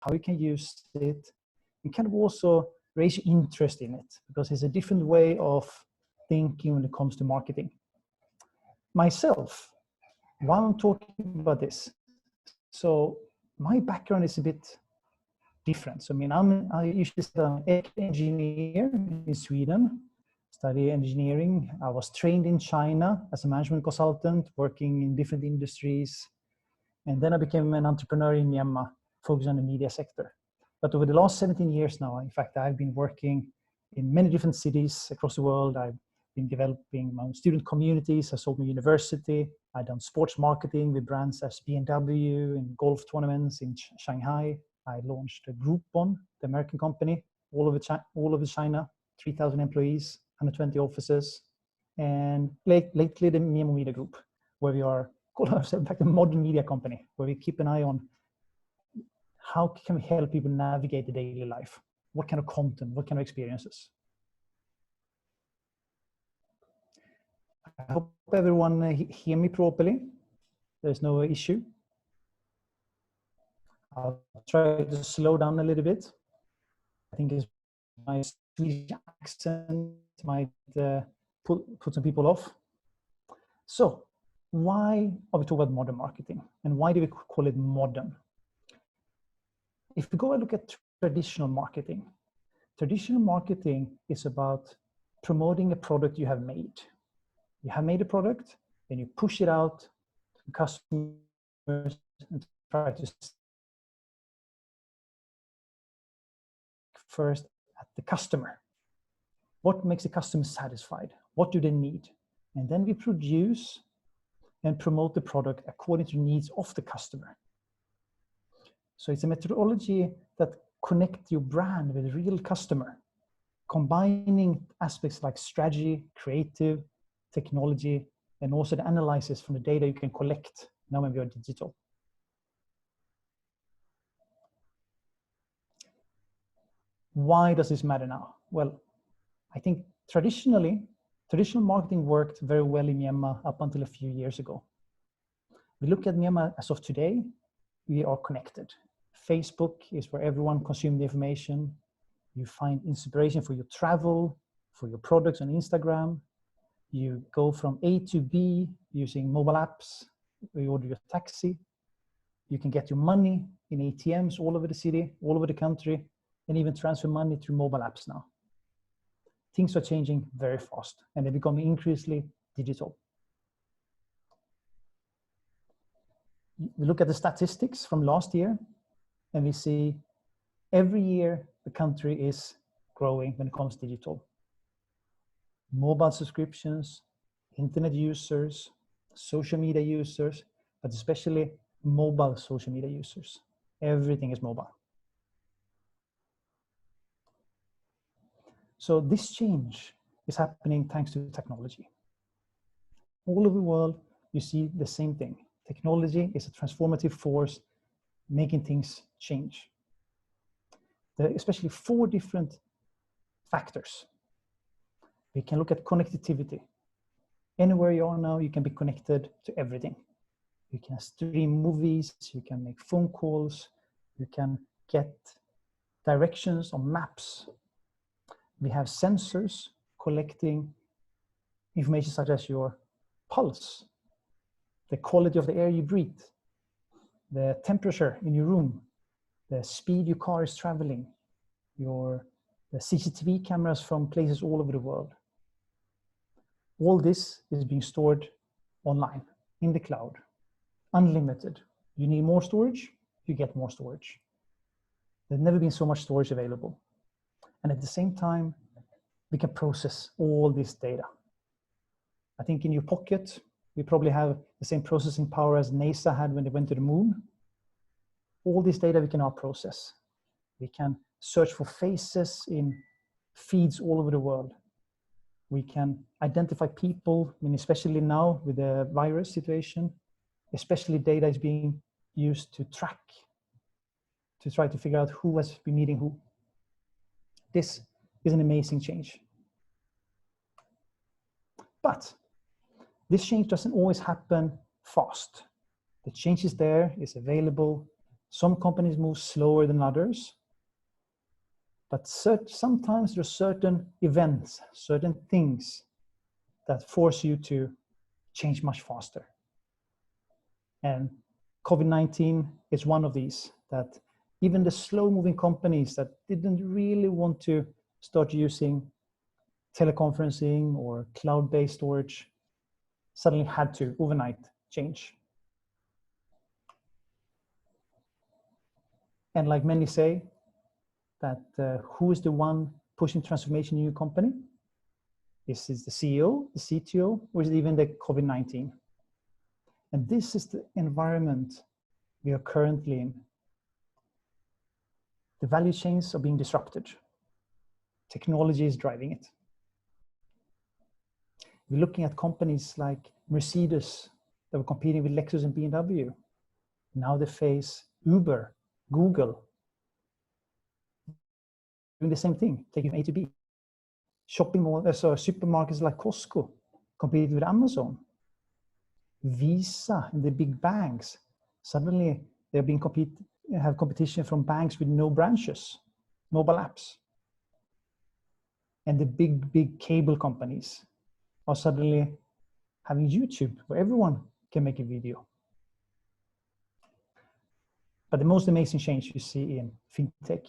how you can use it, and kind of also raise your interest in it, because it's a different way of thinking when it comes to marketing. Myself, while I'm talking about this, so my background is a bit different. So I mean, I usually am an engineer in Sweden, study engineering. I was trained in China as a management consultant, working in different industries. And then I became an entrepreneur in Myanmar, focused on the media sector. But over the last 17 years now, in fact, I've been working in many different cities across the world. I've been developing my own student communities. I sold my university. I've done sports marketing with brands as BMW and golf tournaments in Shanghai. I launched a Groupon, the American company, all over China, 3,000 employees, 120 offices. And lately, the Myanmar Media Group, where we are called ourselves, in fact, a modern media company, where we keep an eye on how can we help people navigate the daily life? What kind of content, what kind of experiences? I hope everyone hear me properly. There's no issue. I'll try to slow down a little bit. I think it's my Swedish accent might put some people off. So why are we talking about modern marketing? And why do we call it modern? If we go and look at traditional marketing is about promoting a product you have made. You have made a product, then you push it out to customers and try to first at the customer. What makes the customer satisfied? What do they need? And then we produce and promote the product according to the needs of the customer. So it's a methodology that connects your brand with a real customer, combining aspects like strategy, creative, technology, and also the analysis from the data you can collect now when we are digital. Why does this matter now? Well, I think traditional marketing worked very well in Myanmar up until a few years ago. We look at Myanmar as of today, we are connected. Facebook is where everyone consumes the information. You find inspiration for your travel, for your products on Instagram. You go from A to B using mobile apps. You order your taxi. You can get your money in ATMs all over the city, all over the country, and even transfer money through mobile apps now. Things are changing very fast, and they become increasingly digital. We look at the statistics from last year, and we see every year the country is growing when it comes to digital. Mobile subscriptions, internet users, social media users, but especially mobile social media users. Everything is mobile. So this change is happening thanks to technology. All over the world, you see the same thing. Technology is a transformative force making things change. There are especially 4 different factors. We can look at connectivity. Anywhere you are now, you can be connected to everything. You can stream movies, you can make phone calls, you can get directions on maps. We have sensors collecting information such as your pulse, the quality of the air you breathe, the temperature in your room, the speed your car is traveling, the CCTV cameras from places all over the world. All this is being stored online, in the cloud, unlimited. You need more storage, you get more storage. There's never been so much storage available. And at the same time, we can process all this data. I think in your pocket, we probably have the same processing power as NASA had when they went to the moon. All this data we can now process. We can search for faces in feeds all over the world. We can identify people, I mean, especially now with the virus situation, especially data is being used to track, to try to figure out who has been meeting who. This is an amazing change. But this change doesn't always happen fast. The change is there, it's available, Some companies move slower than others, but sometimes there are certain events, certain things that force you to change much faster. And COVID-19 is one of these, that even the slow-moving companies that didn't really want to start using teleconferencing or cloud-based storage suddenly had to overnight change. And like many say, that who is the one pushing transformation in your company? Is it the CEO, the CTO, or is it even the COVID-19? And this is the environment we are currently in. The value chains are being disrupted. Technology is driving it. We're looking at companies like Mercedes that were competing with Lexus and BMW. Now they face Uber, Google, doing the same thing, taking from A to B. Shopping malls, supermarkets like Costco competing with Amazon. Visa and the big banks, suddenly they're being have competition from banks with no branches, mobile apps. And the big cable companies are suddenly having YouTube where everyone can make a video. But the most amazing change you see in fintech.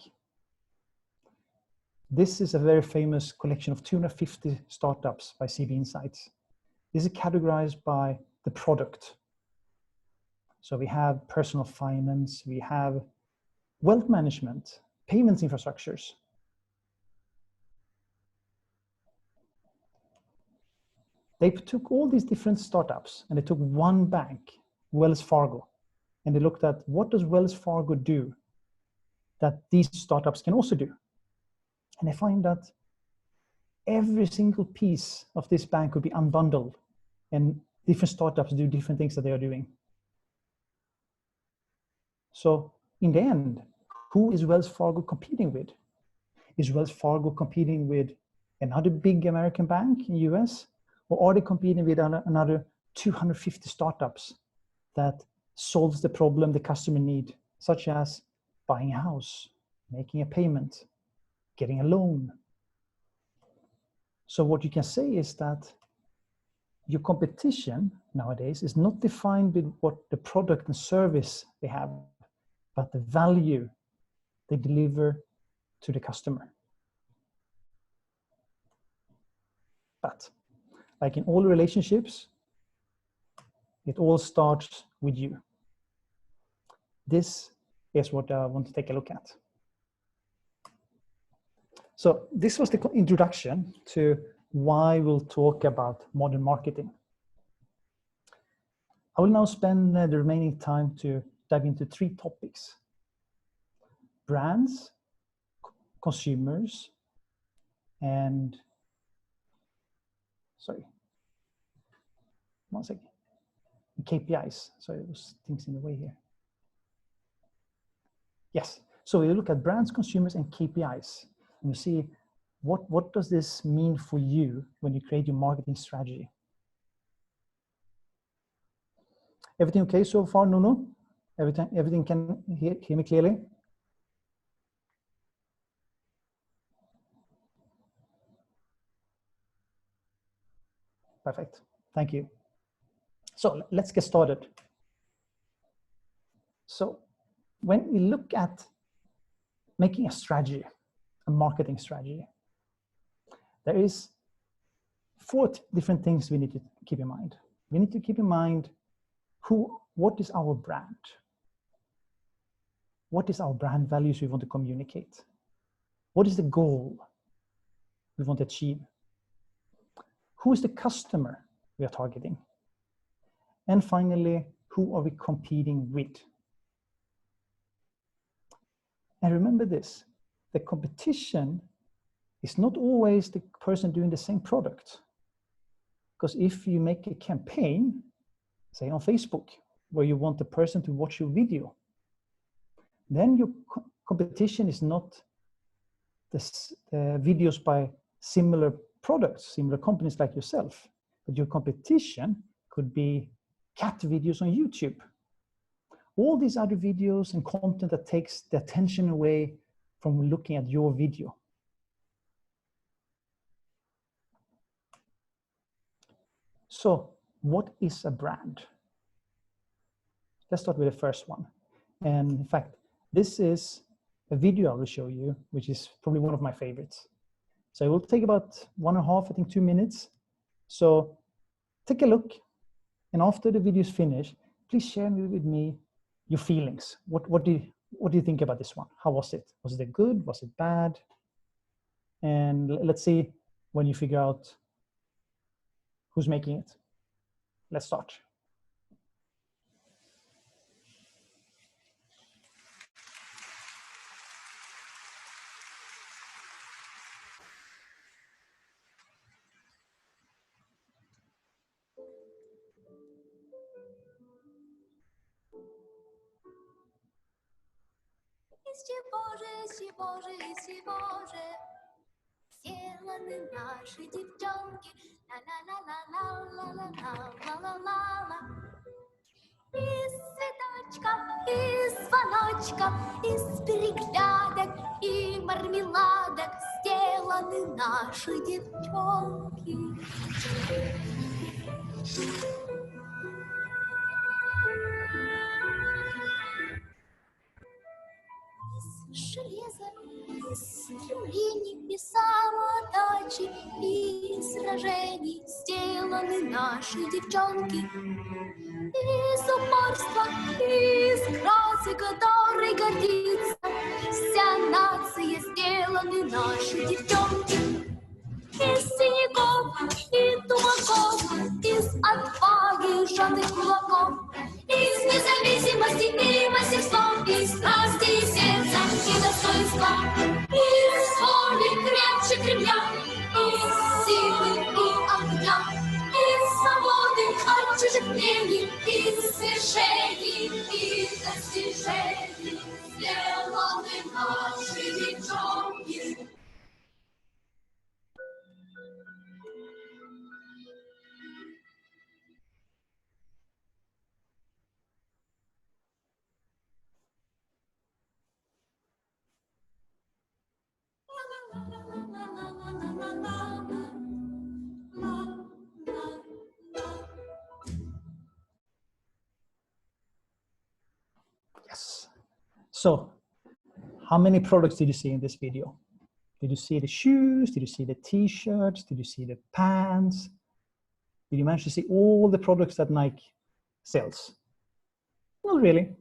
This is a very famous collection of 250 startups by CB Insights. This is categorized by the product. So we have personal finance, we have wealth management, payments infrastructures. They took all these different startups and they took one bank, Wells Fargo, and they looked at what does Wells Fargo do that these startups can also do. And they find that every single piece of this bank could be unbundled and different startups do different things that they are doing. So in the end, who is Wells Fargo competing with? Is Wells Fargo competing with another big American bank in the US? Or are they competing with another 250 startups that solves the problem the customer need, such as buying a house, making a payment, getting a loan? So what you can say is that your competition nowadays is not defined with what the product and service they have, but the value they deliver to the customer. But like in all relationships, it all starts with you. This is what I want to take a look at. So this was the introduction to why we'll talk about modern marketing. I will now spend the remaining time to dive into 3 topics: brands, consumers, and KPIs. Sorry, there was things in the way here. Yes, so we look at brands, consumers, and KPIs, and you see what does this mean for you when you create your marketing strategy. Everything okay so far, Nuno? Everything can hear me clearly? Perfect, thank you. So let's get started. So when we look at making a strategy, a marketing strategy, there is 4 different things we need to keep in mind. We need to keep in mind what is our brand? What is our brand values we want to communicate? What is the goal we want to achieve? Who is the customer we are targeting? And finally, who are we competing with? And remember this, the competition is not always the person doing the same product. Because if you make a campaign, say on Facebook, where you want the person to watch your video, then your competition is not the videos by similar products, similar companies like yourself, but your competition could be cat videos on YouTube, all these other videos and content that takes the attention away from looking at your video. So what is a brand? Let's start with the first one. And in fact, this is a video I will show you, which is probably one of my favorites. So it will take about 1.5, I think 2 minutes. So take a look. And after the video is finished, please share with me your feelings. What do you think about this one? How was it? Was it good? Was it bad? And let's see when you figure out who's making it. Let's start. Сделаны наши девчонки, ла-ла-ла-ла-ла-ла-ла-ла-ла-ла-ла. Из цветочков, из звоночков, из переглядок и мармеладок сделаны наши девчонки. Из железа, из стремлений и самоотдачи, и сражений сделаны наши девчонки. Из упорства, из красы, которой гордится вся нация, сделаны наши девчонки. Из синяков и тумаков, из отваги сжатых кулаков, из независимости и мастерства, из страсти и сердца и достоинства, из воли крепче Кремля, из силы и огня, из свободы от чужих мнений, из свершений и достижений сделаны наши девчонки. Yes. So how many products did you see in this video? Did you see the shoes? Did you see the t-shirts? Did you see the pants? Did you manage to see all the products that Nike sells? Not really.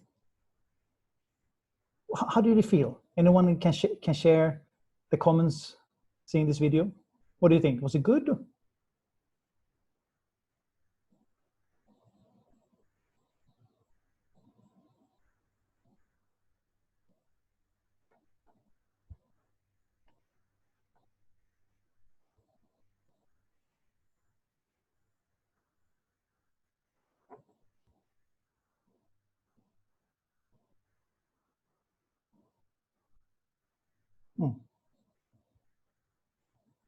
How did you feel? Anyone can share the comments seeing this video? What do you think? Was it good?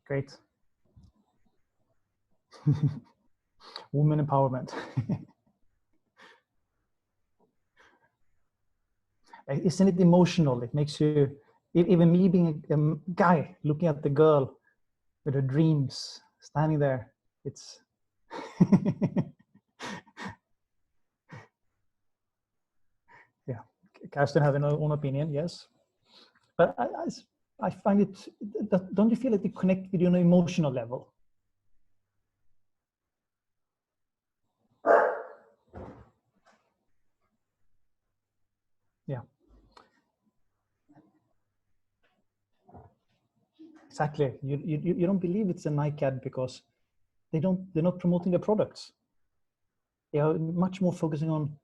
Great. Women empowerment. Isn't it emotional? It makes you, even me being a guy looking at the girl with her dreams standing there, it's yeah. Karsten has an own opinion, yes, but I find it. Don't you feel like it connect with you on an emotional level? Yeah. Exactly. You don't believe it's a Nike ad because they're not promoting their products. They are much more focusing on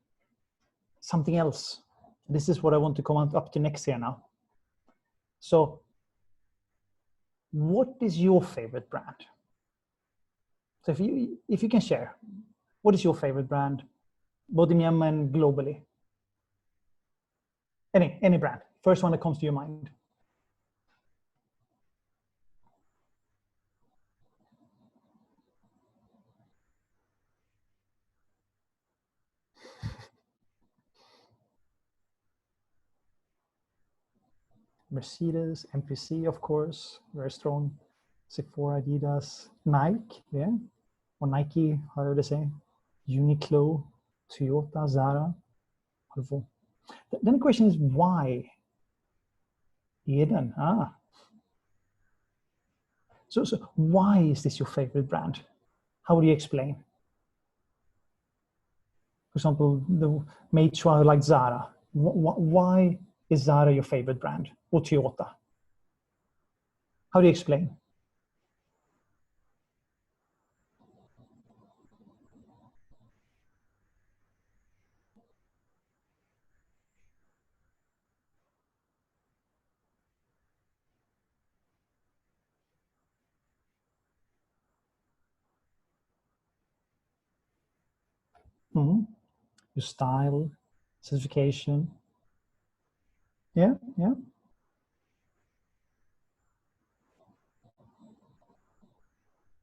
something else. This is what I want to come up to next here now. So what is your favorite brand? So if you can share, what is your favorite brand, both in Myanmar and globally? Any brand. First one that comes to your mind. Mercedes, MPC, of course, very strong. Sephora, Adidas, Nike, yeah, or Nike, however they say, Uniqlo, Toyota, Zara. Wonderful. Then the question is why? Eden, So why is this your favorite brand? How would you explain? For example, the Meitua like Zara. Why is Zara your favorite brand? Or Toyota? How do you explain? Mm-hmm. Your style, certification. Yeah, yeah.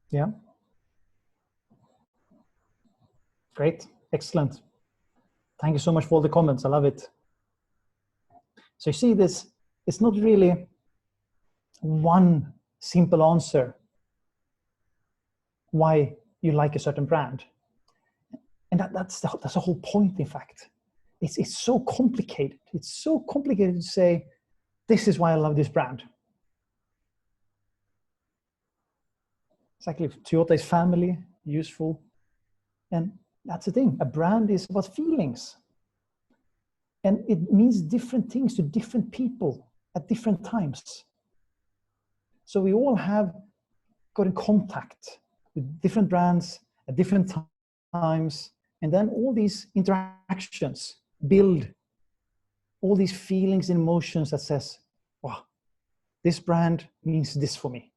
Yeah, great, excellent. Thank you so much for all the comments. I love it. So you see this, it's not really one simple answer why you like a certain brand. And that's the whole point, in fact. It's so complicated. It's so complicated to say, this is why I love this brand. Exactly, Toyota is family, useful. And that's the thing, a brand is about feelings. And it means different things to different people at different times. So we all have got in contact with different brands at different times. And then all these interactions build all these feelings and emotions that says, wow, this brand means this for me.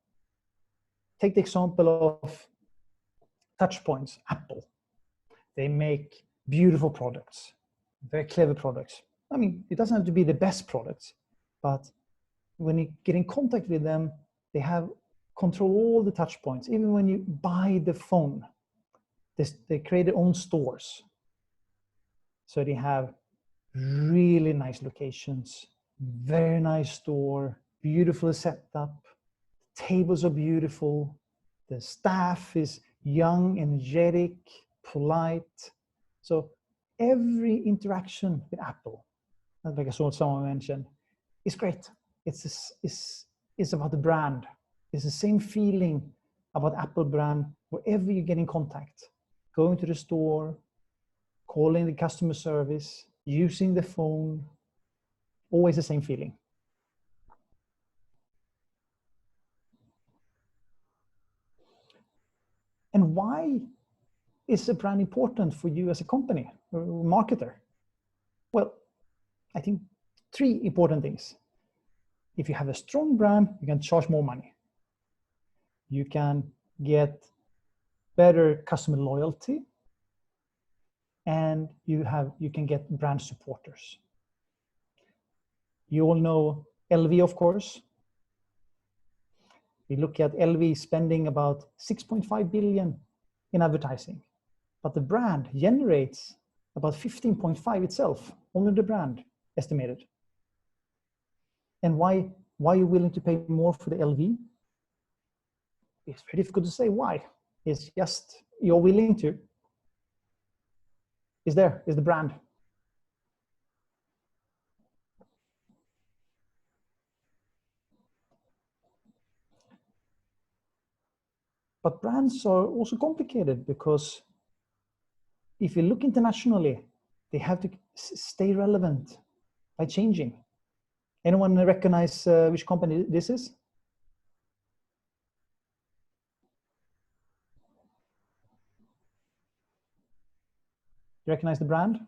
Take the example of touch points, Apple. They make beautiful products, very clever products. I mean, it doesn't have to be the best products, but when you get in contact with them, they have control all the touch points. Even when you buy the phone, they create their own stores. So they have really nice locations, very nice store, beautiful setup, tables are beautiful, the staff is young, energetic, polite. So every interaction with Apple, like I saw someone mention, is great. It's about the brand. It's the same feeling about Apple brand wherever you get in contact. Going to the store, calling the customer service, using the phone, always the same feeling. And why is a brand important for you as a company or marketer? Well, I think three important things. If you have a strong brand, you can charge more money. You can get better customer loyalty, and you can get brand supporters. You all know LV, of course. We look at LV spending about 6.5 billion in advertising, but the brand generates about 15.5 itself, only the brand estimated. And why are you willing to pay more for the LV? It's very difficult to say why. It's just you're willing to. Is the brand. But brands are also complicated because if you look internationally, they have to stay relevant by changing. Anyone recognize which company this is? You recognize the brand?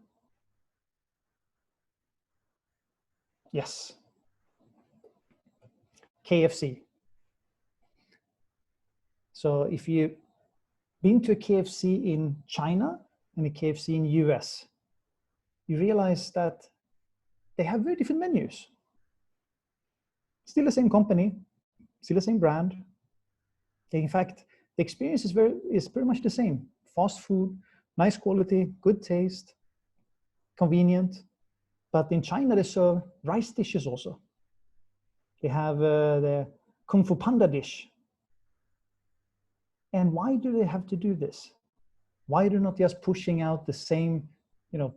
Yes. KFC. So if you've been to a KFC in China and a KFC in US, you realize that they have very different menus. Still the same company, still the same brand. In fact, the experience is pretty much the same. Fast food, nice quality, good taste, convenient. But in China, they serve rice dishes also. They have the Kung Fu Panda dish. And why do they have to do this? Why are they not just pushing out the same, you know,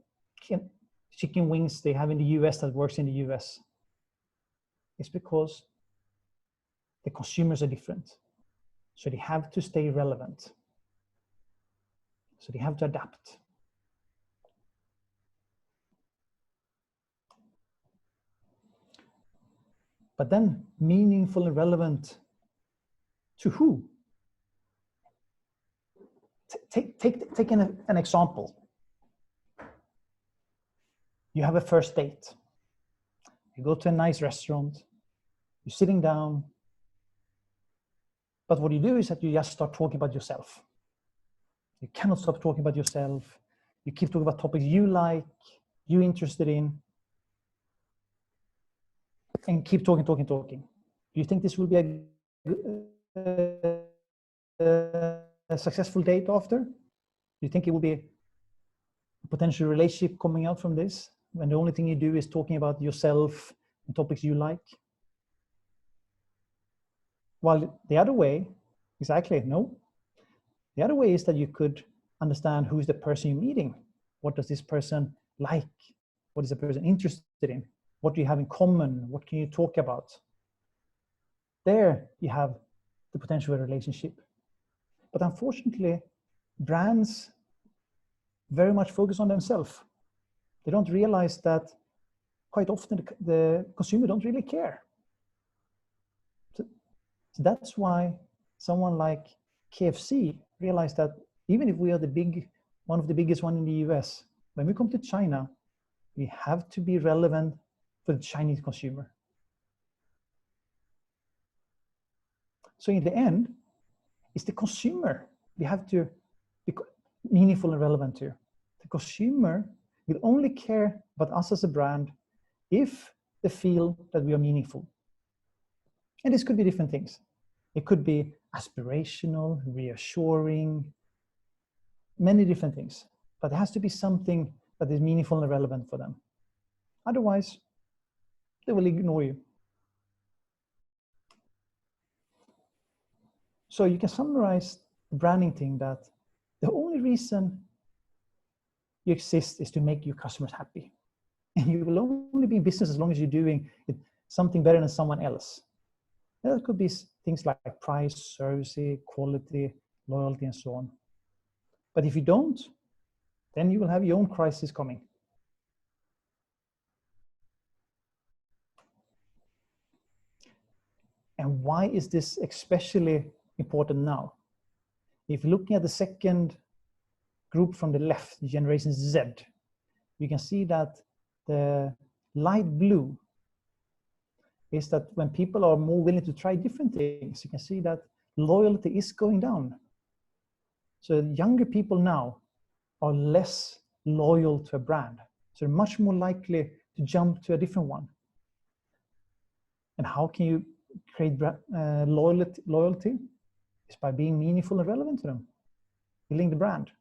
chicken wings they have in the US that works in the US? It's because the consumers are different. So they have to stay relevant. So they have to adapt. But then meaningful and relevant to who? Take an example. You have a first date. You go to a nice restaurant. You're sitting down. But what you do is that you just start talking about yourself. You cannot stop talking about yourself. You keep talking about topics you like, you're interested in, and keep talking. Do you think this will be a successful date after? Do you think it will be a potential relationship coming out from this when the only thing you do is talking about yourself and topics you like? While the other way, exactly, no. The other way is that you could understand who's the person you're meeting. What does this person like? What is the person interested in? What do you have in common? What can you talk about? There you have the potential of a relationship. But unfortunately, brands very much focus on themselves. They don't realize that quite often the consumer don't really care. So that's why someone like KFC realized that even if we are one of the biggest one in the US, when we come to China, we have to be relevant for the Chinese consumer. So in the end, it's the consumer we have to be meaningful and relevant to. The consumer will only care about us as a brand if they feel that we are meaningful. And this could be different things. It could be aspirational, reassuring, many different things. But it has to be something that is meaningful and relevant for them. Otherwise, they will ignore you. So you can summarize the branding thing that the only reason you exist is to make your customers happy. And you will only be in business as long as you're doing something better than someone else. And that could be things like price, service, quality, loyalty, and so on. But if you don't, then you will have your own crisis coming. And why is this especially important now? If you're looking at the second group from the left, Generation Z, you can see that the light blue is that when people are more willing to try different things, you can see that loyalty is going down. So younger people now are less loyal to a brand. So they're much more likely to jump to a different one. And how can you create loyalty? It's by being meaningful and relevant to them, building the brand.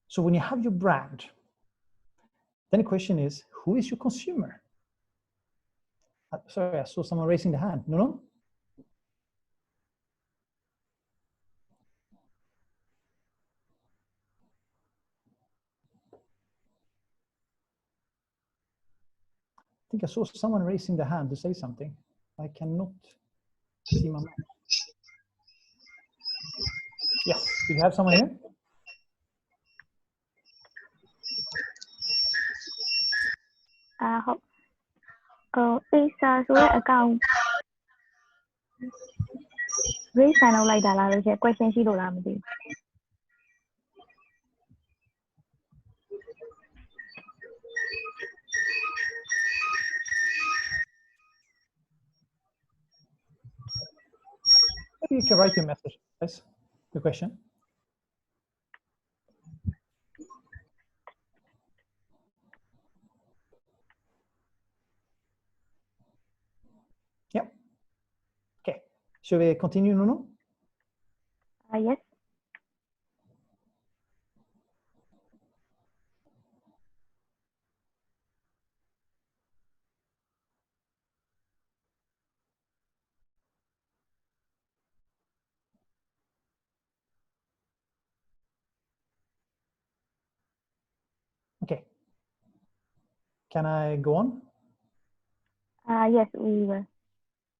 So when you have your brand, then the question is, who is your consumer? Sorry, I saw someone raising the hand. No? I think I saw someone raising the hand to say something. I cannot see my man. Yes, do you have someone here? Không. Is số account. Với sao nào lại đã là sẽ quay sang chi đồ làm gì? Maybe you can write your message, guys. The question. Yeah. Okay. Should we continue, Nuno? Yes. Can I go on? Yes, we will.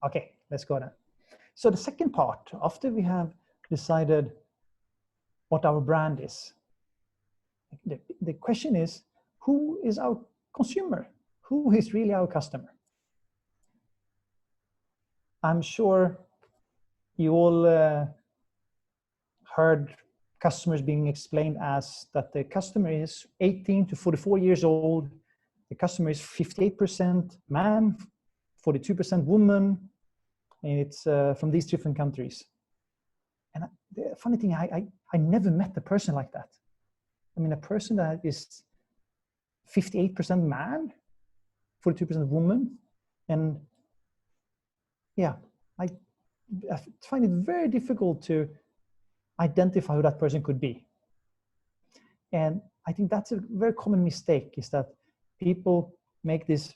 Okay, let's go then. So the second part, after we have decided what our brand is, the question is, who is our consumer? Who is really our customer? I'm sure you all heard customers being explained as that the customer is 18 to 44 years old. The customer is 58% man, 42% woman, and it's from these different countries. And the funny thing, I never met a person like that. I mean, a person that is 58% man, 42% woman, and yeah, I find it very difficult to identify who that person could be. And I think that's a very common mistake, is that people make these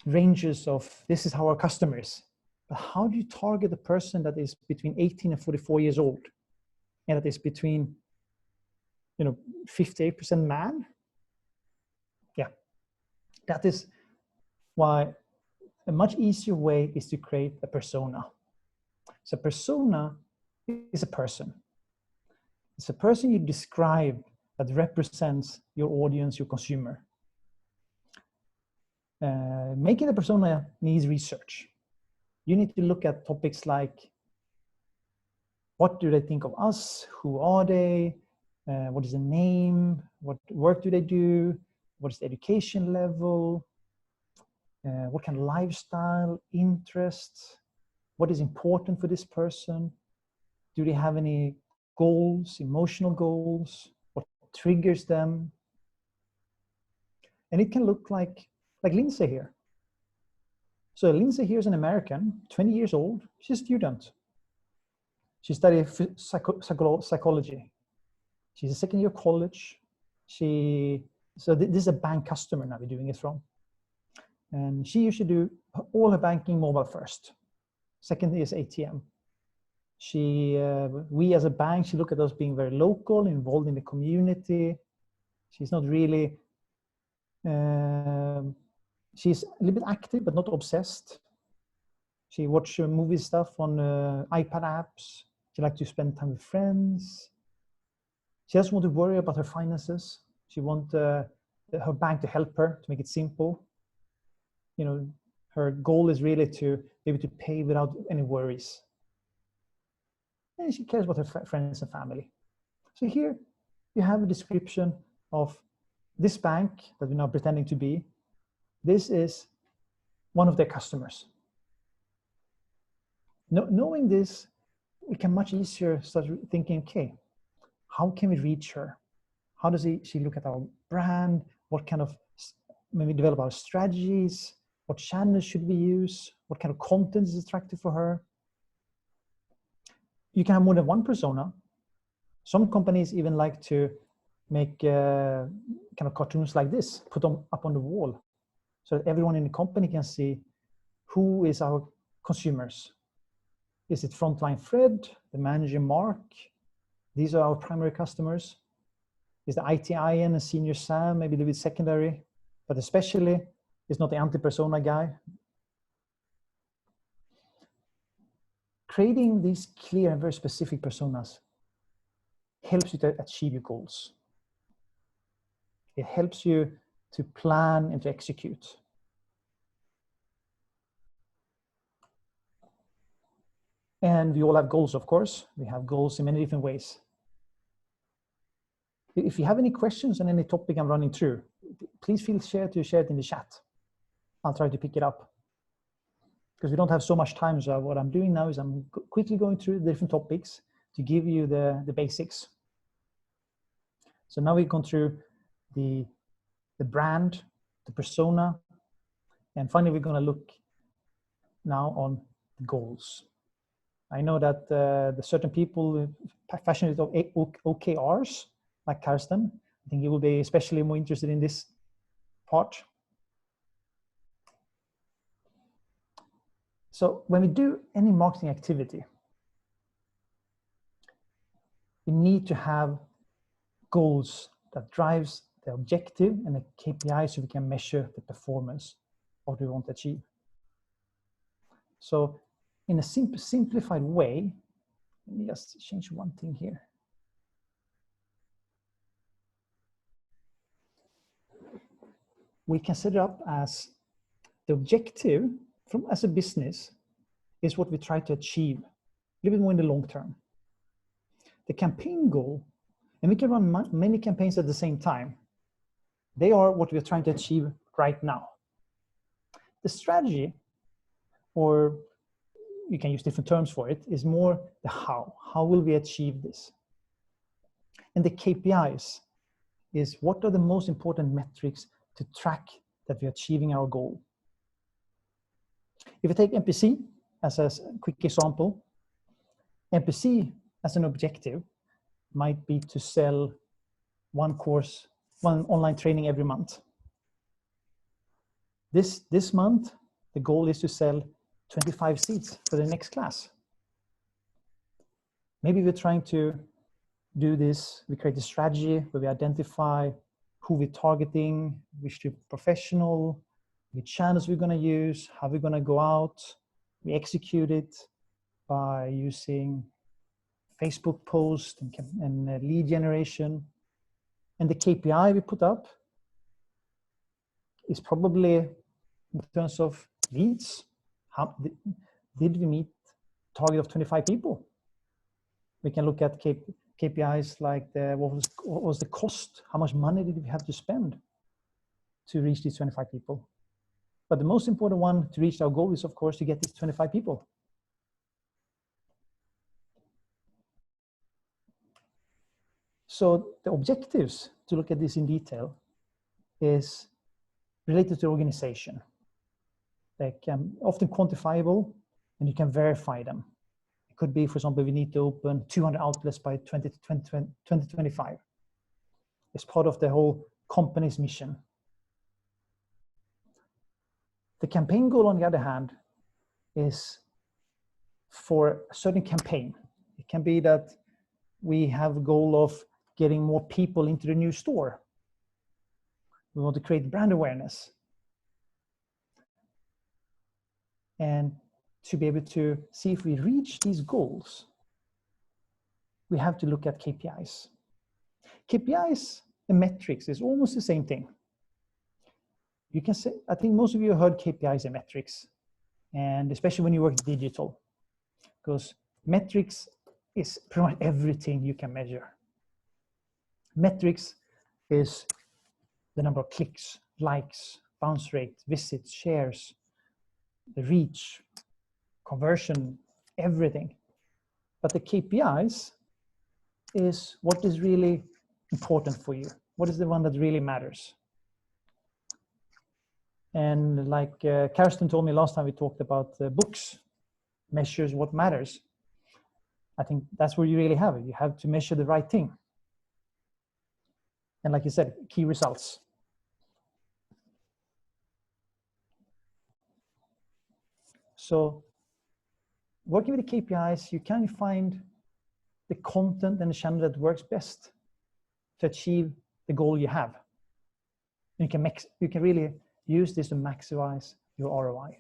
ranges of this is how our customer is. But how do you target a person that is between 18 and 44 years old, and that is between 58% man? Yeah, that is why a much easier way is to create a persona. So a persona is a person. It's a person you describe that represents your audience, your consumer. Making a persona needs research. You need to look at topics like, what do they think of us? Who are they? What is the name? What work do they do? What is the education level? What kind of lifestyle, interests? What is important for this person? Do they have any goals, emotional goals? What triggers them? And it can look like Lindsay here. So Lindsay here is an American, 20 years old. She's a student. She studied psychology. She's a second year college. So this is a bank customer now we're doing it from. And she used to do all her banking mobile first. Second is ATM. We as a bank, she look at us being very local, involved in the community. She's not really, she's a little bit active, but not obsessed. She watch movie stuff on iPad apps. She likes to spend time with friends. She doesn't want to worry about her finances. She wants her bank to help her, to make it simple. Her goal is really to be able to pay without any worries. And she cares about her friends and family. So here you have a description of this bank that we're now pretending to be. This is one of their customers. Knowing this, we can much easier start thinking, okay, how can we reach her? How does she look at our brand? What kind of, maybe develop our strategies? What channels should we use? What kind of content is attractive for her? You can have more than one persona. Some companies even like to make kind of cartoons like this, put them up on the wall, so that everyone in the company can see who is our consumers. Is it frontline Fred, the manager Mark? These are our primary customers. Is the IT Ian and senior Sam maybe a little bit secondary, but especially is not the anti-persona guy. Creating these clear and very specific personas helps you to achieve your goals. It helps you to plan and to execute. And we all have goals, of course. We have goals in many different ways. If you have any questions on any topic I'm running through, please feel free to share it in the chat. I'll try to pick it up. Because we don't have so much time, so what I'm doing now is I'm quickly going through the different topics to give you the basics. So now we've gone through the brand, the persona, and finally we're going to look now on the goals. I know that the certain people passionate of OKRs, like Karsten, I think you will be especially more interested in this part. So when we do any marketing activity, we need to have goals that drives the objective and the KPI so we can measure the performance of what we want to achieve. So in a simplified way, let me just change one thing here. We can set it up as the objective as a business is what we try to achieve a little bit more in the long term. The campaign goal, and we can run many campaigns at the same time. They are what we're trying to achieve right now. The strategy, or you can use different terms for it, is more the how. How will we achieve this? And the KPIs is what are the most important metrics to track that we're achieving our goal. If we take MPC as a quick example, MPC as an objective might be to sell one online training every month. This month, the goal is to sell 25 seats for the next class. Maybe we're trying to do this, we create a strategy where we identify who we're targeting, which to professional, which channels we're going to use, how we're going to go out. We execute it by using Facebook posts and lead generation. And the KPI we put up is probably in terms of leads. How did we meet target of 25 people? We can look at KPIs like what was the cost? How much money did we have to spend to reach these 25 people? But the most important one to reach our goal is, of course, to get these 25 people. So the objectives, to look at this in detail, is related to organization. They can often quantifiable, and you can verify them. It could be, for example, we need to open 200 outlets by 2025. It's part of the whole company's mission. The campaign goal, on the other hand, is for a certain campaign. It can be that we have a goal of getting more people into the new store. We want to create brand awareness. And to be able to see if we reach these goals, we have to look at KPIs. KPIs and metrics is almost the same thing. You can say, I think most of you heard KPIs and metrics, and especially when you work digital, because metrics is pretty much everything you can measure. Metrics is the number of clicks, likes, bounce rate, visits, shares, the reach, conversion, everything. But the KPIs is what is really important for you. What is the one that really matters? And like Karsten told me last time we talked about books, measures what matters. I think that's where you really have it. You have to measure the right thing. And like you said, key results. So working with the KPIs, you can find the content and the channel that works best to achieve the goal you have. And you can really use this to maximize your ROI.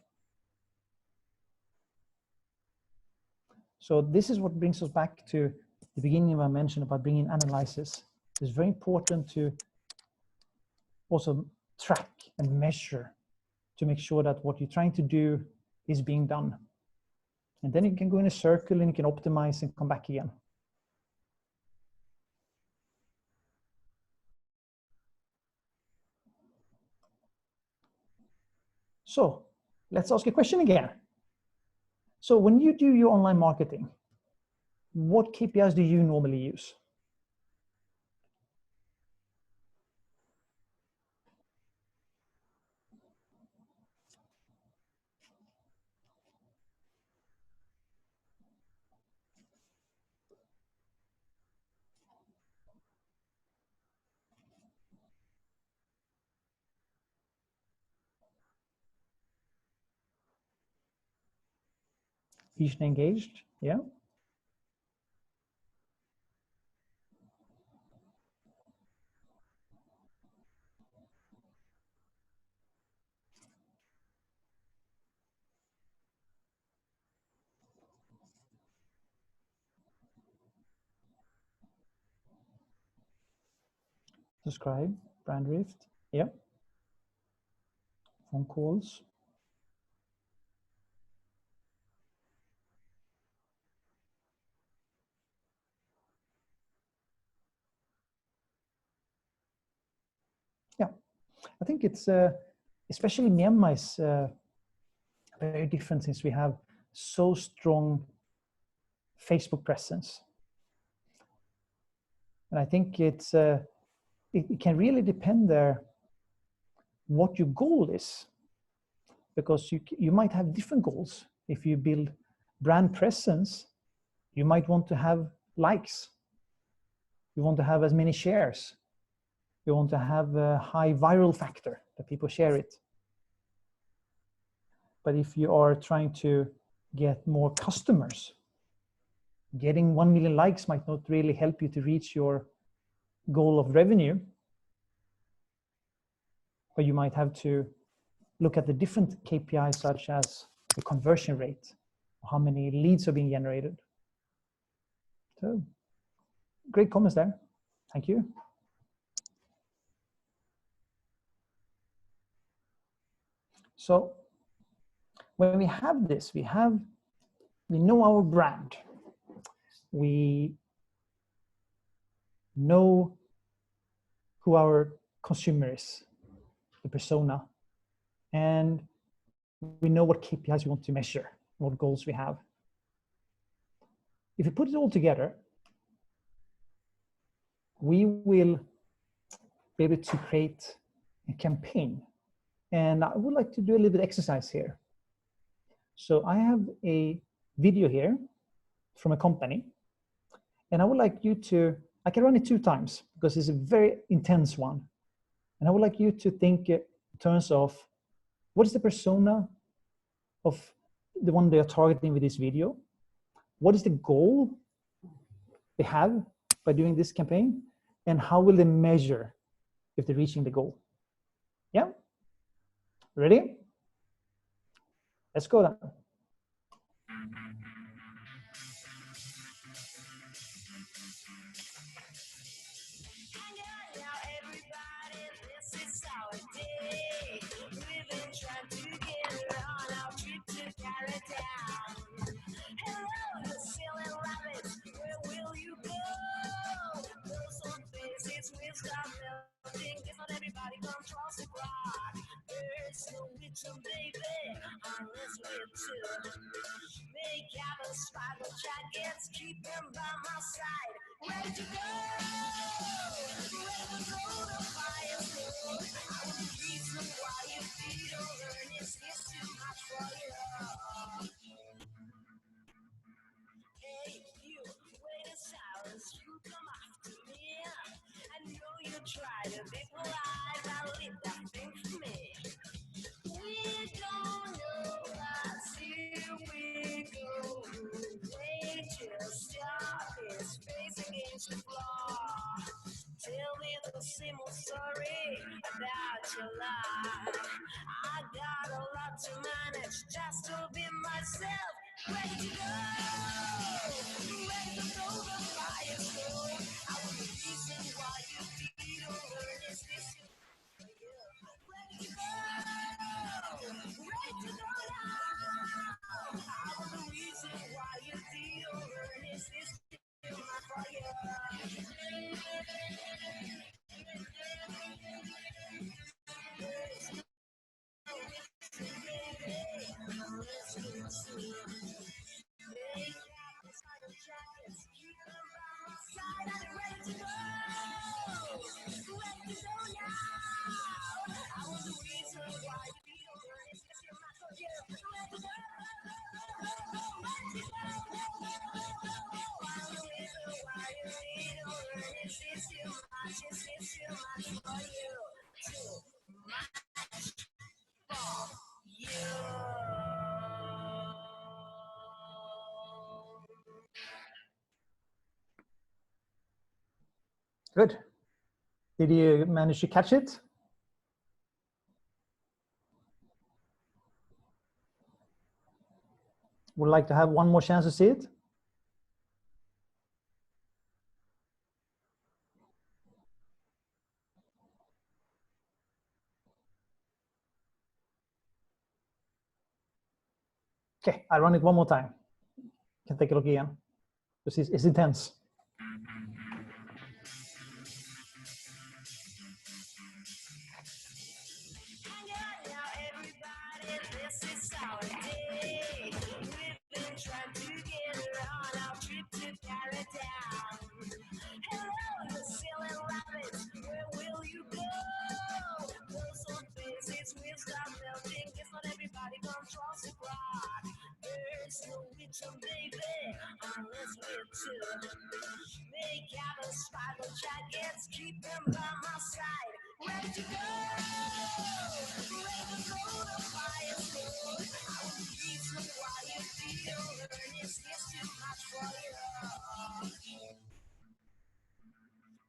So this is what brings us back to the beginning when I mentioned about bringing analysis. It's very important to also track and measure to make sure that what you're trying to do is being done. And then you can go in a circle and you can optimize and come back again. So let's ask a question again. So when you do your online marketing, what KPIs do you normally use? Reach and engaged, yeah. Subscribe, brand drift. Yeah. Phone calls. Yeah, I think it's especially Myanmar is very different since we have so strong Facebook presence, and I think it's it can really depend there what your goal is, because you might have different goals. If you build brand presence, you might want to have likes, you want to have as many shares, you want to have a high viral factor that people share it. But if you are trying to get more customers, getting 1 million likes might not really help you to reach your goal of revenue, but you might have to look at the different KPIs such as the conversion rate, how many leads are being generated. So great comments there. Thank you. So when we have this, we know our brand. We know who our consumer is, the persona, and we know what KPIs we want to measure, what goals we have. If we put it all together, we will be able to create a campaign. And I would like to do a little bit of exercise here. So I have a video here from a company, and I would like you to, I can run it 2 times because it's a very intense one. And I would like you to think in terms of what is the persona of the one they are targeting with this video? What is the goal they have by doing this campaign? And how will they measure if they're reaching the goal? Yeah? Ready? Let's go then. Keep them by my side, ready to go. Ready to go, the fire's low. I want the reason why you feel learn is this too much for you. Hey, you, wait in silence, you come after me. I know you try to be polite, I'll leave that thing for me. We don't know what's here we go. Wait till stop his face against the floor. Tell me the same old story about your life. I got a lot to manage just to be myself. Ready to go, ready to go, the fire's low. I want the reason why you feed or learn is this. Ready to go, ready to go now. I want the reason why you feed or learn is this. My fire. Good. Did you manage to catch it? Would like to have one more chance to see it? Okay, I'll run it one more time. You can take a look again. It's intense. Hang on now, everybody, this is our day. We've been trying to get on our trip to Paradise. Hello, you silly rabbits, where will you go? Those old faces will start melting. Guess not everybody comes from surprise. There's no witch baby, unless we're two. Make out of spiral jackets, keep them by my side. Ready to go! Ready to go to fire school. I will teach you why you feel learning is too much for you.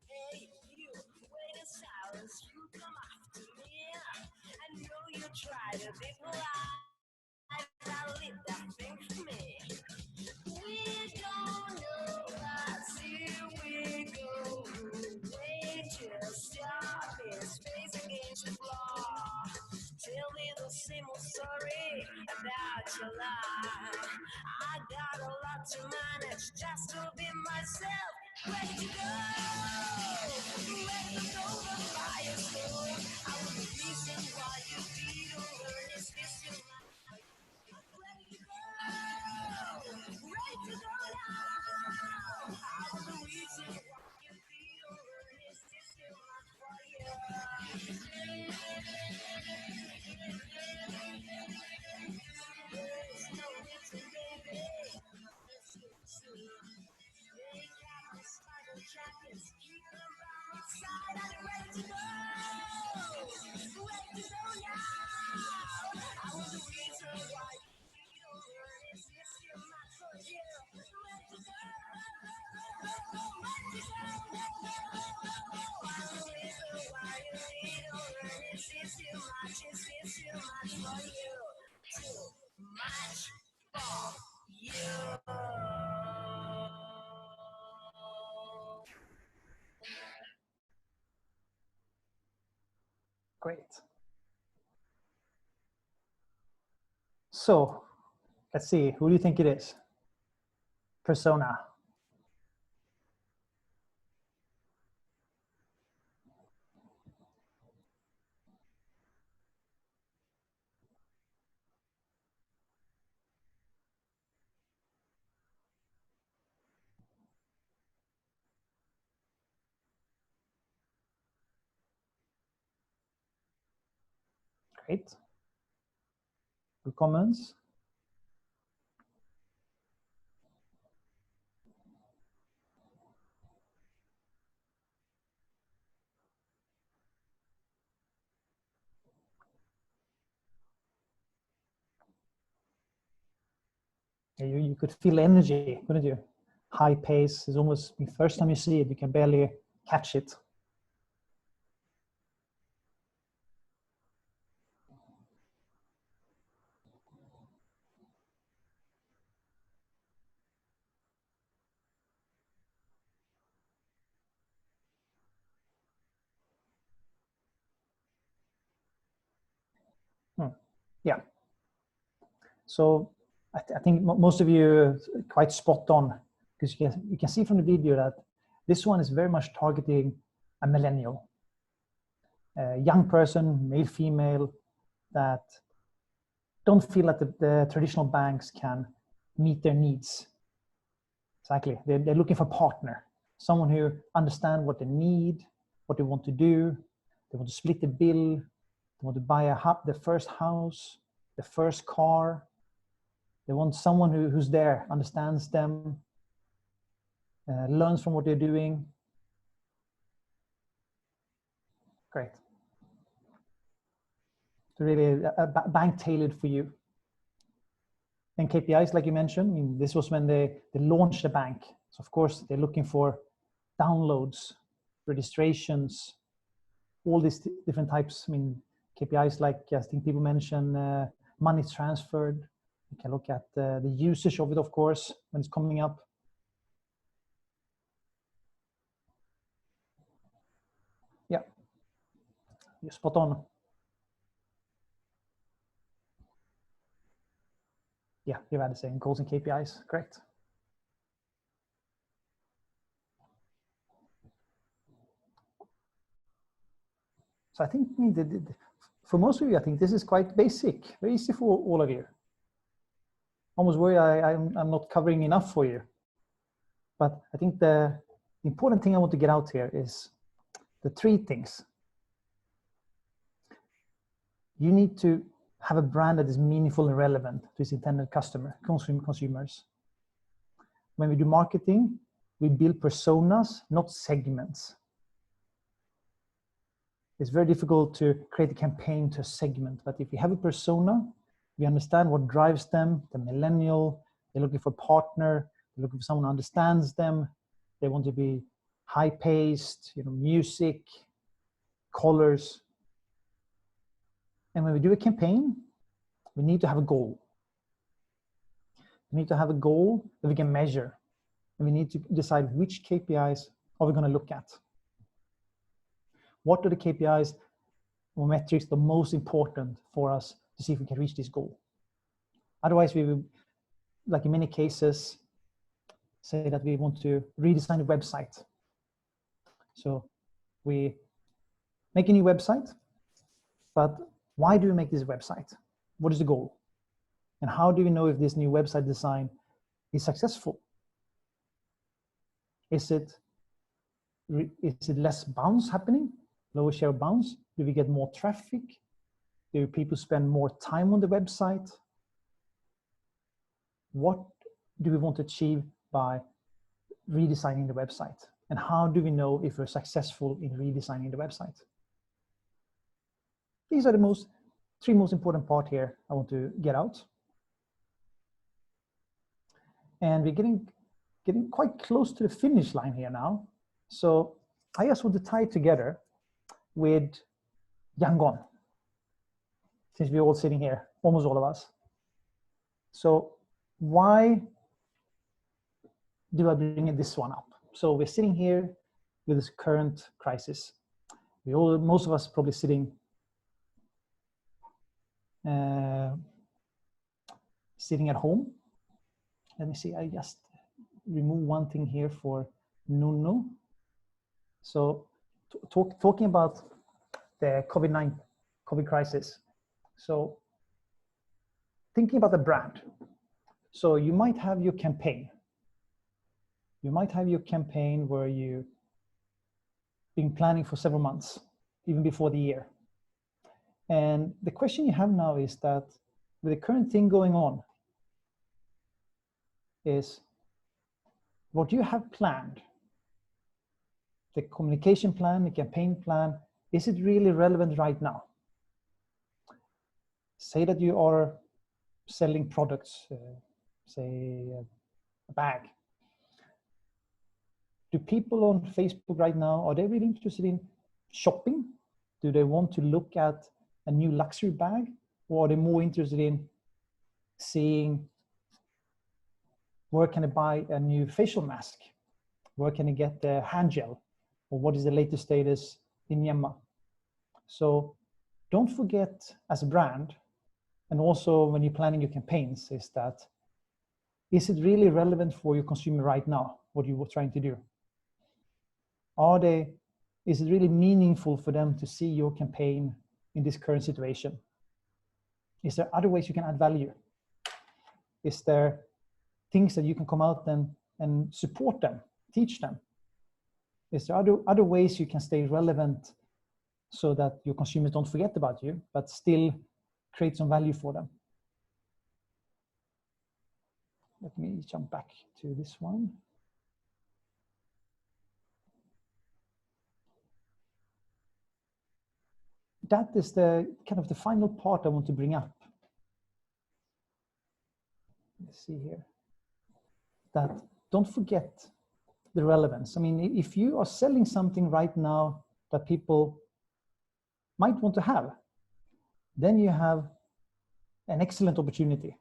Hey, you, wait in silence, you come after me. I know you try to be polite, I'll leave that thing for me. We don't know, but here we go. We just stop in space against the floor. Tell me the same old story about your life. I got a lot to manage just to be myself. Ready to go, ready to go the fire school. I was the reason why you didn't learn is this you like. Ready to go, ready to go now. I was the reason why you didn't learn is this too much for you. There's no reason, baby. Let's get to it. Take out the spider jackets, keep them by my side. I'm ready to go. Ready to go now. I was the reason why you don't learn is this too much for you. Ready to go. Ready to go. I'm the reason why you don't learn is this too much. Is this too much for you? Too much for you. Great. So let's see, who do you think it is? Persona. Great. Good comments. Yeah, you could feel energy, couldn't you? High pace is almost the first time you see it, you can barely catch it. Yeah. So I think most of you are quite spot on, because you can see from the video that this one is very much targeting a millennial, a young person, male, female, that don't feel that the traditional banks can meet their needs. Exactly. They're looking for a partner, someone who understands what they need, what they want to do. They want to split the bill. They want to buy the first house, the first car. They want someone who's there, understands them, learns from what they're doing. Great. So really a bank tailored for you. And KPIs, like you mentioned, I mean, this was when they launched the bank. So of course, they're looking for downloads, registrations, all these different types. I mean, KPIs like I think people mention money transferred. You can look at the usage of it, of course, when it's coming up. Yeah, you're spot on. Yeah, you've had the same goals and KPIs, correct. So I think for most of you, I think this is quite basic, very easy for all of you. Almost worry I'm not covering enough for you. But I think the important thing I want to get out here is the three things. You need to have a brand that is meaningful and relevant to its intended consumers. When we do marketing, we build personas, not segments. It's very difficult to create a campaign to a segment, but if you have a persona, we understand what drives them, the millennial, they're looking for a partner, they're looking for someone who understands them, they want to be high-paced, music, colors. And when we do a campaign, we need to have a goal. We need to have a goal that we can measure. And we need to decide which KPIs are we going to look at. What are the KPIs or metrics the most important for us to see if we can reach this goal? Otherwise, we will, like in many cases, say that we want to redesign the website. So we make a new website, but why do we make this website? What is the goal? And how do we know if this new website design is successful? Is it less bounce happening? Lower share of bounce? Do we get more traffic? Do people spend more time on the website? What do we want to achieve by redesigning the website? And how do we know if we're successful in redesigning the website? These are the three most important part here I want to get out. And we're getting quite close to the finish line here now. So I just want to tie it together with Yangon, since we're all sitting here, almost all of us. So why do I bring this one up? So we're sitting here with this current crisis. Most of us probably sitting at home. Let me see, I just remove one thing here for Nuno. So talking about the COVID crisis. So thinking about the brand. So you might have your campaign. You might have your campaign where you've been planning for several months, even before the year. And the question you have now is that with the current thing going on, is what you have planned, the communication plan, the campaign plan, is it really relevant right now? Say that you are selling products, say a bag. Do people on Facebook right now, are they really interested in shopping? Do they want to look at a new luxury bag? Or are they more interested in seeing where can I buy a new facial mask? Where can I get the hand gel? Or what is the latest status in Myanmar? So don't forget as a brand, and also when you're planning your campaigns, is it really relevant for your consumer right now, what you were trying to do? Is it really meaningful for them to see your campaign in this current situation? Is there other ways you can add value? Is there things that you can come out and support them, teach them? Is there other ways you can stay relevant so that your consumers don't forget about you, but still create some value for them? Let me jump back to this one. That is the kind of the final part I want to bring up. Let's see here. That don't forget the relevance. I mean, if you are selling something right now that people might want to have, then you have an excellent opportunity.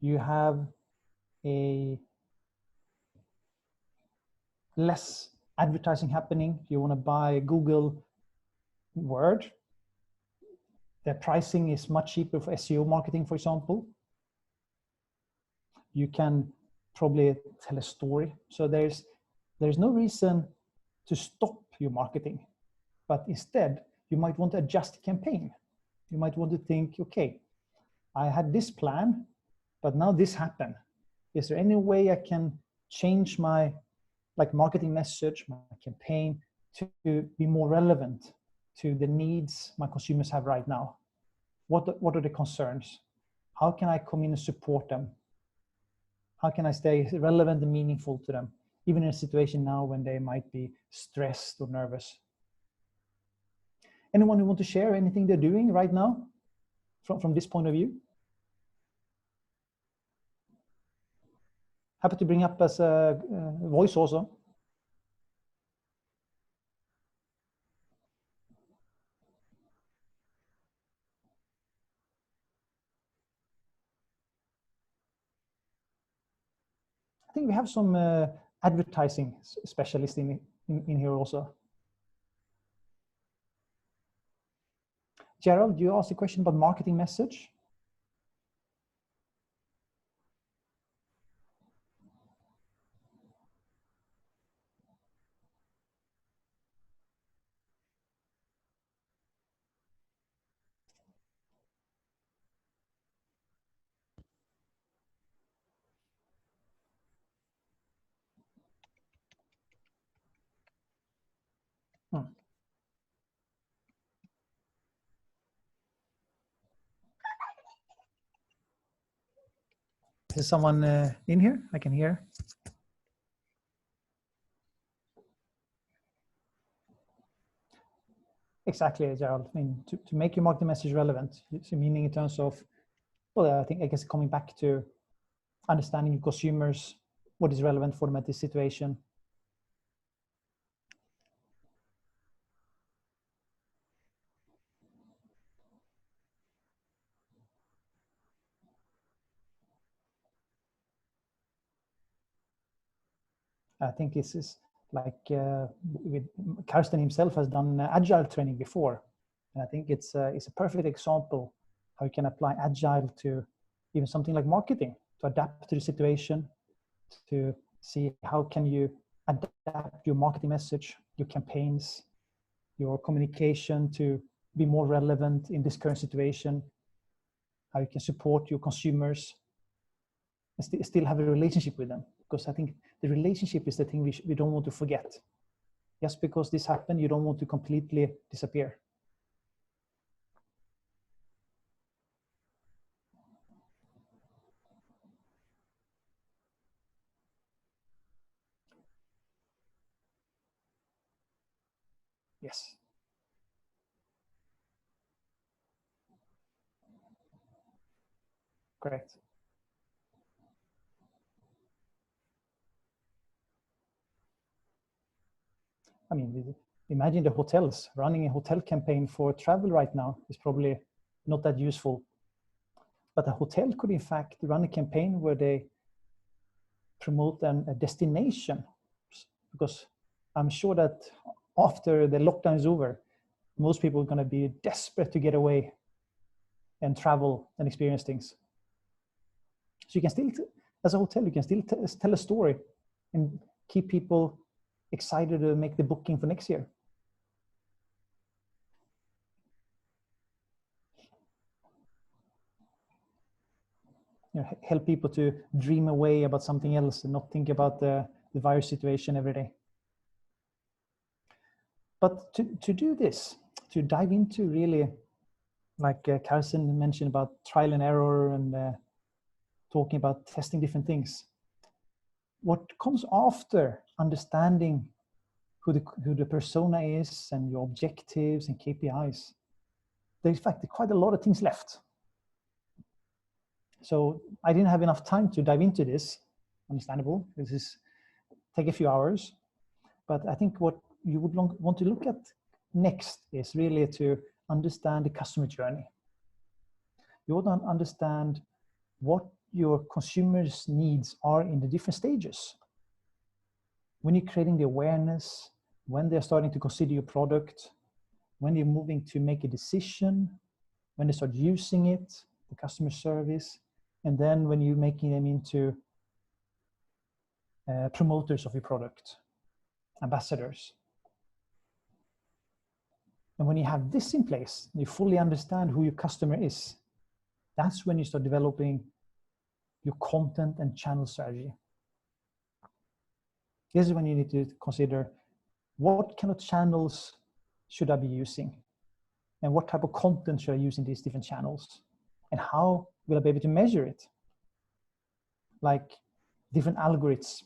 You have a less advertising happening. You want to buy Google Word. The pricing is much cheaper for SEO marketing, for example. you can probably tell a story. So there's no reason to stop your marketing, but instead you might want to adjust the campaign. You might want to think, okay, I had this plan, but now this happened. Is there any way I can change my marketing message, my campaign, to be more relevant to the needs my consumers have right now? What are the concerns? How can I come in and support them? How can I stay relevant and meaningful to them, even in a situation now when they might be stressed or nervous? Anyone who want to share anything they're doing right now from this point of view? Happy to bring up as a voice also. I think we have some advertising specialists in here also. Gerald, you asked a question about marketing message. Is someone in here? I can hear. Exactly, Gerald. I mean, to make your marketing message relevant, so meaning in terms of, well, I guess coming back to understanding your consumers, what is relevant for them at this situation. I think this is with Karsten himself has done agile training before. And I think it's a perfect example how you can apply agile to even something like marketing, to adapt to the situation, to see how can you adapt your marketing message, your campaigns, your communication to be more relevant in this current situation, how you can support your consumers and still have a relationship with them. Because I think the relationship is the thing we don't want to forget. Just because this happened, you don't want to completely disappear. Yes. Correct. I mean, imagine the hotels running a hotel campaign for travel right now is probably not that useful. But a hotel could in fact run a campaign where they promote a destination, because I'm sure that after the lockdown is over, most people are going to be desperate to get away and travel and experience things. So you can still, as a hotel, you can still tell a story and keep people excited to make the booking for next year. You know, help people to dream away about something else and not think about the virus situation every day. But to do this, to dive into really, like Karsten mentioned about trial and error and talking about testing different things, what comes after understanding who the persona is and your objectives and KPIs, there's in fact quite a lot of things left. So I didn't have enough time to dive into this, understandable. This is take a few hours, but I think what you would want to look at next is really to understand the customer journey. You want to understand what your consumers' needs are in the different stages. When you're creating the awareness, when they're starting to consider your product, when you're moving to make a decision, when they start using it, the customer service, And then when you're making them into promoters of your product, ambassadors. And when you have this in place, you fully understand who your customer is, that's when you start developing your content and channel strategy. This is when you need to consider what kind of channels should I be using? And what type of content should I use in these different channels? And how will I be able to measure it? Like different algorithms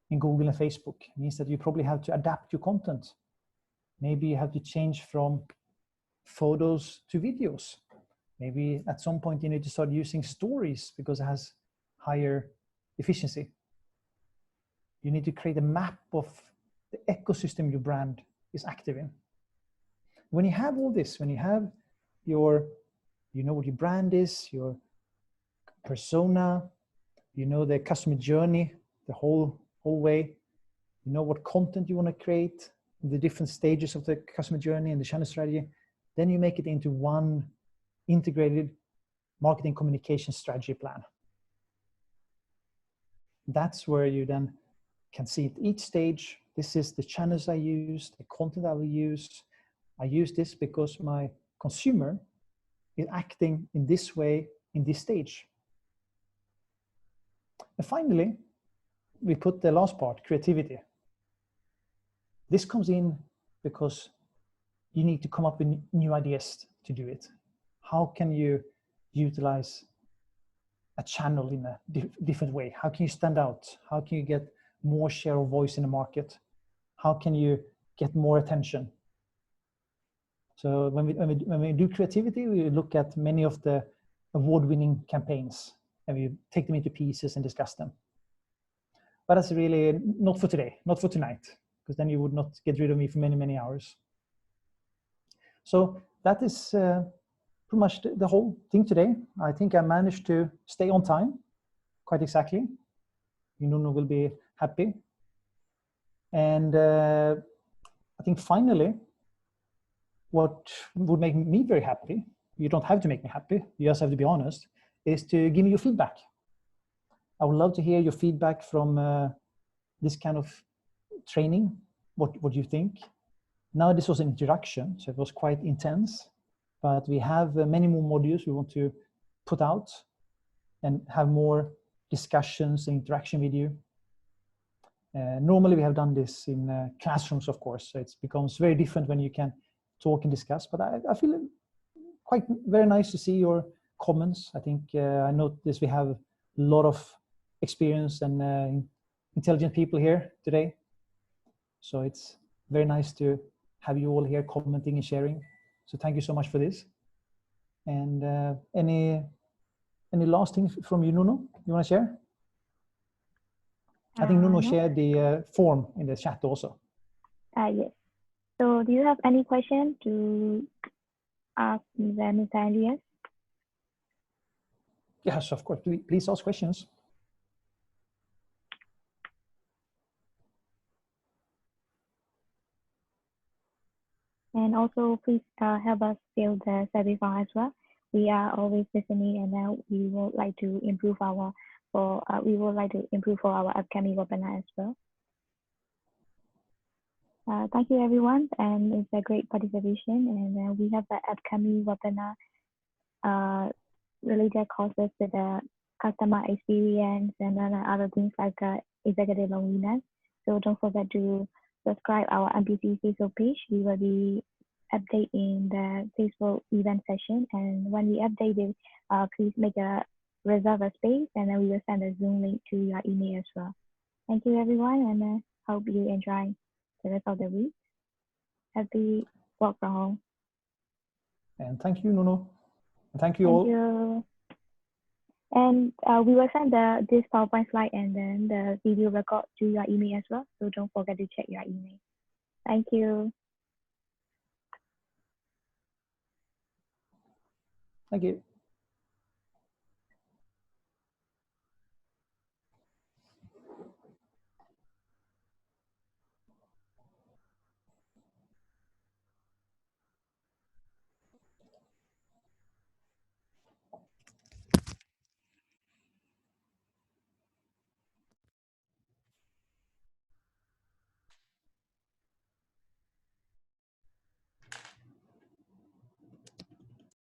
in Google and Facebook means that you probably have to adapt your content. Maybe you have to change from photos to videos. Maybe at some point you need to start using stories because it has higher efficiency. You need to create a map of the ecosystem your brand is active in. When you have all this, when you have your, you know what your brand is, your persona, you know the customer journey, the whole way, you know what content you want to create, the different stages of the customer journey and the channel strategy, then you make it into one integrated marketing communication strategy plan. That's where you then can see at each stage, this is the channels I use, the content I will use. I use this because my consumer is acting in this way in this stage. And finally, we put the last part, creativity. This comes in because you need to come up with new ideas to do it. How can you utilize a channel in a different way? How can you stand out? How can you get more share of voice in the market? How can you get more attention? So when we do creativity, we look at many of the award-winning campaigns and we take them into pieces and discuss them. But that's really not for today, not for tonight, because then you would not get rid of me for many, many hours. So that is pretty much the whole thing today. I think I managed to stay on time, quite exactly. Nuno will be happy. And I think finally, what would make me very happy, you don't have to make me happy, you just have to be honest, is to give me your feedback. I would love to hear your feedback from this kind of training, what you think. Now this was an introduction, so it was quite intense, but we have many more modules we want to put out and have more discussions and interaction with you. Normally we have done this in classrooms, of course, so it becomes very different when you can talk and discuss, but I feel quite very nice to see your comments. I think I noticed we have a lot of experienced and intelligent people here today. So it's very nice to have you all here commenting and sharing. So thank you so much for this. And any last things from you, Nuno, you want to share? I think Nuno No. shared the form in the chat also. Yes. So do you have any question to ask Mr. Andreas? Yes, of course. Please ask questions. And also, please help us fill the survey form as well. We are always listening, and now we would like to improve our for our upcoming webinar as well. Thank you, everyone, and it's a great participation. And we have the upcoming webinar related courses with the customer experience and then other things like executive loneliness. So don't forget to subscribe our MPC Facebook page. We will be updating the Facebook event session, and when we update it, please make a reserve a space, and then we will send a Zoom link to your email as well. Thank you, everyone, and hope you enjoy the rest of the week. Happy work from home. And thank you, Nuno. And thank you all. Thank you. And we will send this PowerPoint slide and then the video record to your email as well. So don't forget to check your email. Thank you. Thank you.